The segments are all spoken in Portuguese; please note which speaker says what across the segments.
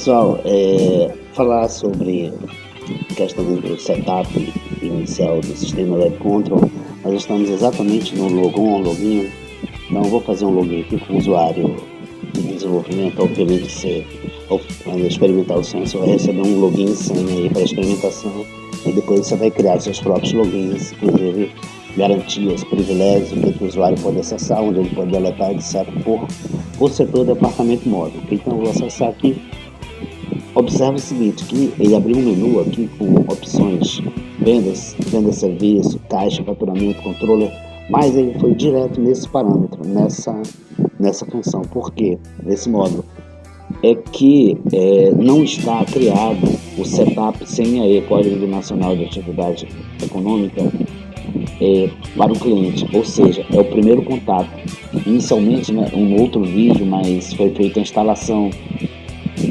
Speaker 1: Pessoal, falar sobre a questão do setup inicial do sistema Web Control. Nós estamos exatamente no login. Então eu vou fazer um login aqui com o usuário de desenvolvimento. Obviamente você, quando experimentar o senso, vai receber um login e senha aí para experimentação, e depois você vai criar seus próprios logins, inclusive garantias, privilégios, o que o usuário pode acessar, onde ele pode deletar, etc. por setor, departamento móvel. Então eu vou acessar aqui. Observe o seguinte, que ele abriu um menu aqui com opções vendas, venda serviço, caixa, faturamento, controller, mas ele foi direto nesse parâmetro, nessa função. Por quê? Nesse módulo. É que não está criado o setup CNAE, Código Nacional de Atividade Econômica, para o cliente, ou seja, é o primeiro contato. Inicialmente, né, um outro vídeo, mas foi feita a instalação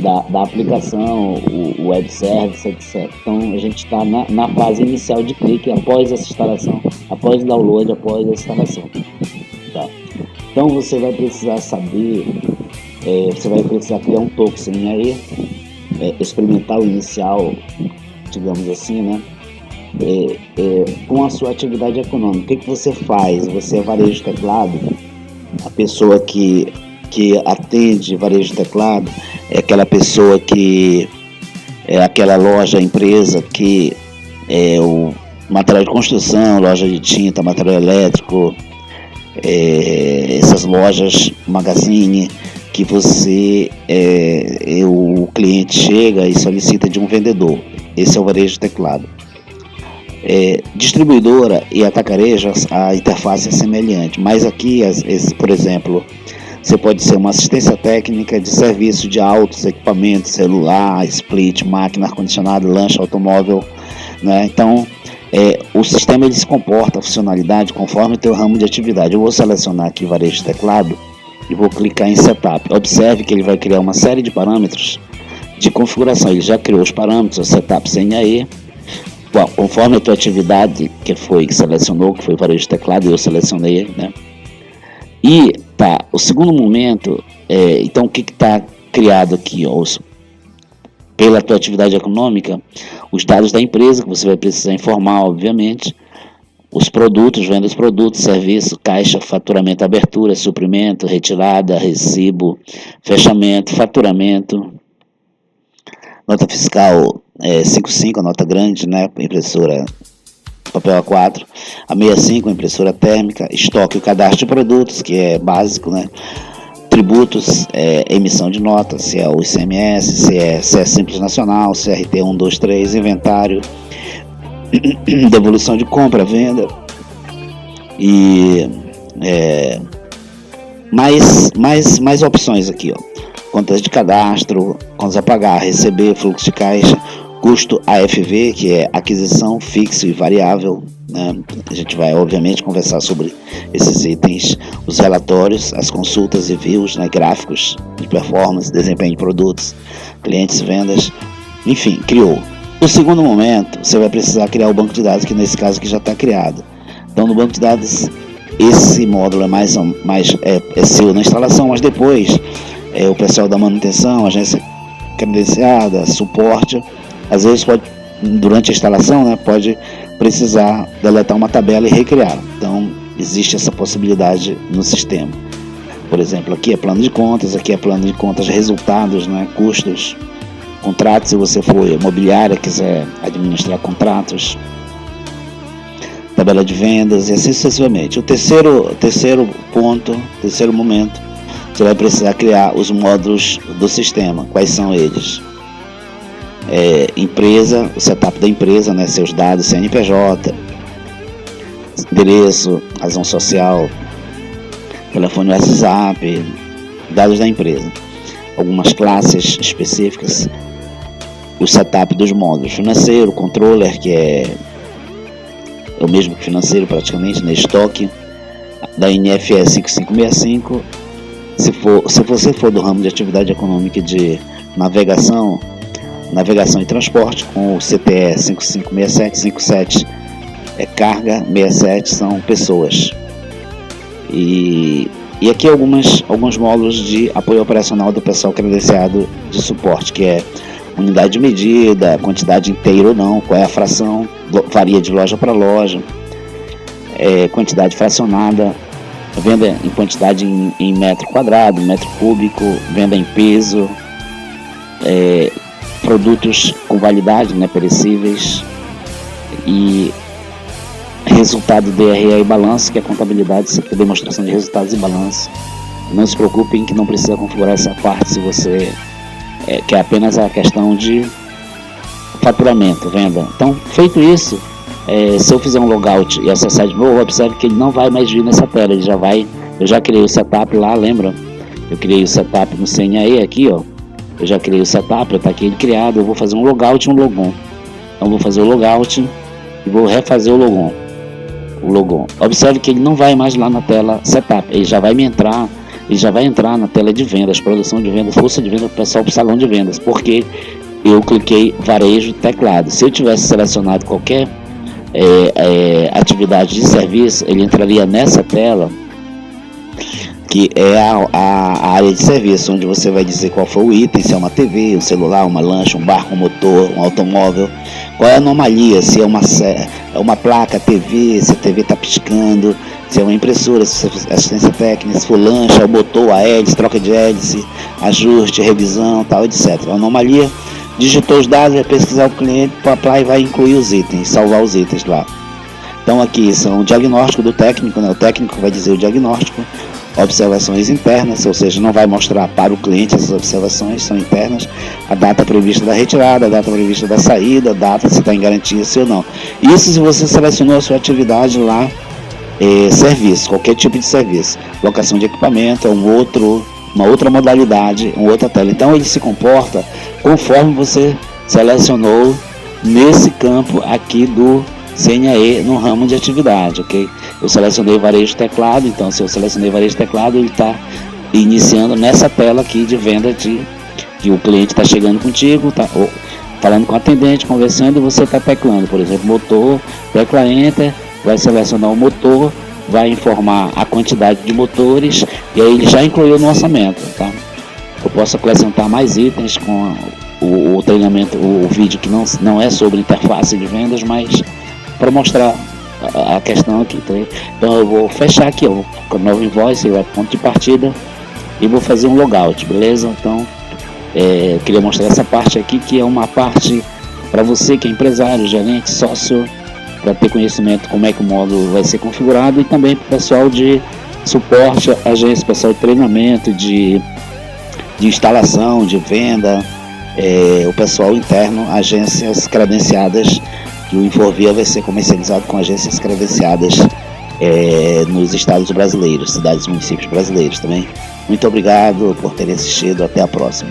Speaker 1: da aplicação, o web service, etc. Então a gente está na fase inicial de clique após essa instalação, após o download, após a instalação. Tá? Então você vai precisar saber, você vai precisar criar um token aí, experimental inicial, digamos assim, né? Com a sua atividade econômica. O que você faz? Você é varejo de teclado, a pessoa que atende varejo de teclado é aquela pessoa que é aquela loja, empresa que é o material de construção, loja de tinta, material elétrico, essas lojas, magazine, que o cliente chega e solicita de um vendedor. Esse é o varejo de teclado. Distribuidora e atacarejo, a interface é semelhante, mas aqui, por exemplo, você pode ser uma assistência técnica de serviço de autos, equipamentos, celular, split, máquina, ar-condicionado, lanche, automóvel, né? Então, o sistema ele se comporta, a funcionalidade, conforme o teu ramo de atividade. Eu vou selecionar aqui varejo de teclado e vou clicar em Setup. Observe que ele vai criar uma série de parâmetros de configuração. Ele já criou os parâmetros, o Setup CNAE. Bom, conforme a tua atividade que selecionou, que foi varejo de teclado, eu selecionei, né? E tá, o segundo momento, então o que está criado aqui, ó, pela tua atividade econômica, os dados da empresa que você vai precisar informar, obviamente, os produtos, venda dos produtos, serviço, caixa, faturamento, abertura, suprimento, retirada, recibo, fechamento, faturamento, nota fiscal 55, a nota grande, né, impressora papel A4, a 65, a impressora térmica, estoque, o cadastro de produtos, que é básico, né? Tributos, emissão de notas, se é o ICMS, se é Simples Nacional, CRT 123, inventário, devolução de compra, venda e mais opções aqui, ó. Contas de cadastro, contas a pagar, receber, fluxo de caixa, custo AFV, que é aquisição fixo e variável, né? A gente vai, obviamente, conversar sobre esses itens, os relatórios, as consultas e views, né? Gráficos de performance, desempenho de produtos, clientes, vendas, enfim, criou. No segundo momento, você vai precisar criar o banco de dados, que nesse caso aqui já está criado. Então, no banco de dados, esse módulo é seu na instalação, mas depois, o pessoal da manutenção, agência credenciada, suporte, às vezes durante a instalação, né, pode precisar deletar uma tabela e recriar. Então existe essa possibilidade no sistema. Por exemplo, aqui é plano de contas, aqui é plano de contas resultados, né, custos, contratos, se você for imobiliária, quiser administrar contratos, tabela de vendas e assim sucessivamente. O terceiro momento, você vai precisar criar os módulos do sistema. Quais são eles? Empresa, o setup da empresa, né, seus dados, CNPJ, endereço, razão social, telefone WhatsApp, dados da empresa, algumas classes específicas, o setup dos módulos, financeiro, controller, que é o mesmo que financeiro praticamente, né, estoque, da NFS 5565, se você for do ramo de atividade econômica e de navegação e transporte, com o CTE 5567, carga, 67 são pessoas. E E aqui alguns módulos de apoio operacional do pessoal credenciado de suporte, que é unidade de medida, quantidade inteira ou não, qual é a fração, varia de loja para loja, quantidade fracionada, venda em quantidade em metro quadrado, metro cúbico, venda em peso, produtos com validade, né, perecíveis, e resultado DRE e balanço, que é contabilidade, que é demonstração de resultados e balanço. Não se preocupem que não precisa configurar essa parte se você que é apenas a questão de faturamento, venda. Então, feito isso, se eu fizer um logout e acessar de novo, observe que ele não vai mais vir nessa tela, ele já vai. Eu já criei o setup lá, lembra? Eu criei o setup no CNAE aqui, ó. Eu já criei o setup, está aqui ele criado. Eu vou fazer um logout e um logon. Então, vou fazer o logout e vou refazer o logon. Observe que ele não vai mais lá na tela setup, ele já vai entrar na tela de vendas, produção de vendas, força de vendas, pessoal para o salão de vendas, porque eu cliquei varejo teclado. Se eu tivesse selecionado qualquer atividade de serviço, ele entraria nessa tela, que é a área de serviço, onde você vai dizer qual foi o item, se é uma TV, um celular, uma lancha, um barco, um motor, um automóvel, qual é a anomalia, se é uma placa TV, se a TV está piscando, se é uma impressora, se é assistência técnica, se for lancha, o motor, a hélice, troca de hélice, ajuste, revisão, tal, etc. A anomalia, digitou os dados, vai pesquisar o cliente, para e vai incluir os itens, salvar os itens lá. Então aqui são o diagnóstico do técnico, né? O técnico vai dizer o diagnóstico, observações internas, ou seja, não vai mostrar para o cliente essas observações, são internas, a data prevista da retirada, a data prevista da saída, a data se está em garantia, se ou não. Isso se você selecionou a sua atividade lá, serviço, qualquer tipo de serviço, locação de equipamento, uma outra modalidade, uma outra tela. Então ele se comporta conforme você selecionou nesse campo aqui do CNAE no ramo de atividade, ok? Eu selecionei varejo teclado, então se eu selecionei varejo teclado, ele está iniciando nessa tela aqui de venda que o cliente está chegando contigo, está falando com o atendente, conversando, e você está teclando, por exemplo, motor, tecla Enter, vai selecionar o motor, vai informar a quantidade de motores, e aí ele já incluiu no orçamento, tá? Eu posso acrescentar mais itens com o treinamento, o vídeo que não é sobre interface de vendas, mas para mostrar a questão aqui, tá? Então eu vou fechar aqui, ó, com o novo invoice, ponto de partida, e vou fazer um logout, beleza? Então eu queria mostrar essa parte aqui, que é uma parte para você que é empresário, gerente, sócio, para ter conhecimento como é que o módulo vai ser configurado, e também para o pessoal de suporte, agência, pessoal de treinamento, de instalação, de venda, o pessoal interno, agências credenciadas, que o Inforvia vai ser comercializado com agências credenciadas nos estados brasileiros, cidades e municípios brasileiros também. Muito obrigado por terem assistido, até a próxima.